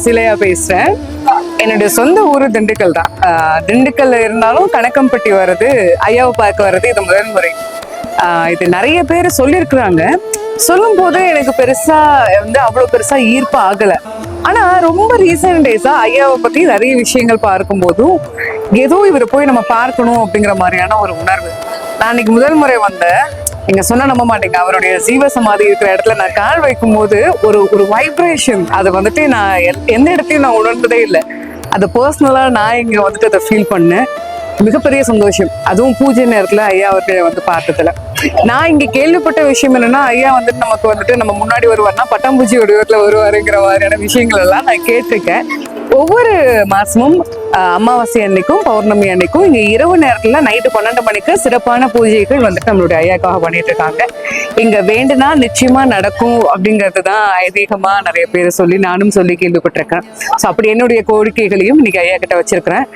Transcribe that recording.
சிலையா பேசுறேன். என்னுடைய சொந்த ஊரு திண்டுக்கல் தான். திண்டுக்கல்ல இருந்தாலும் கணக்கம்பட்டி வர்றது, ஐயாவை பார்க்க வர்றது இது முதல் முறை. இது நிறைய பேர் சொல்லியிருக்கிறாங்க. சொல்லும் போது எனக்கு பெருசா அவ்வளவு பெருசா ஈர்ப்பு ஆகல. ஆனா ரொம்ப ரீசெண்ட் டேஸா ஐயாவை பத்தி நிறைய விஷயங்கள் பார்க்கும் போதும் ஏதோ இவரை போய் நம்ம பார்க்கணும் அப்படிங்கிற மாதிரியான ஒரு உணர்வு. நான் இன்னைக்கு முதல் முறை வந்தேன். நீங்க சொன்ன நம்ப மாட்டீங்க, அவருடைய ஜீவ சமாதி இருக்கிற இடத்துல நான் கால் வைக்கும் போது ஒரு வைப்ரேஷன், அது நான் எந்த இடத்தையும் நான் உணர்ந்ததே இல்லை. அதை பர்சனலா நான் இங்க அதை ஃபீல் பண்ணேன். மிகப்பெரிய சந்தோஷம். அதுவும் பூஜை நேரத்துல ஐயா அவர்களை பார்த்ததுல நான் இங்க கேள்விப்பட்ட விஷயம் என்னன்னா, ஐயா நமக்கு நம்ம முன்னாடி வருவார்னா பட்டாம்பூச்சி வடிவத்துல வருவாருங்கிற மாதிரியான விஷயங்கள் எல்லாம் நான் கேட்டிருக்கேன். ஒவ்வொரு மாசமும் அமாவாசை அன்னைக்கும் பௌர்ணமி அன்னைக்கும் இங்க இரவு நேரத்துல நைட்டு 12 மணிக்கு சிறப்பான பூஜைகள் நம்மளுடைய ஐயாக்காக பண்ணிட்டு இருக்காங்க. இங்க வேண்டுனா நிச்சயமா நடக்கும் அப்படிங்கறதுதான் ஐதீகமா நிறைய பேர் சொல்லி நானும் சொல்லி கேள்விப்பட்டிருக்கேன். ஸோ அப்படி என்னுடைய கோரிக்கைகளையும் இன்னைக்கு ஐயா கிட்ட வச்சிருக்கிறேன்.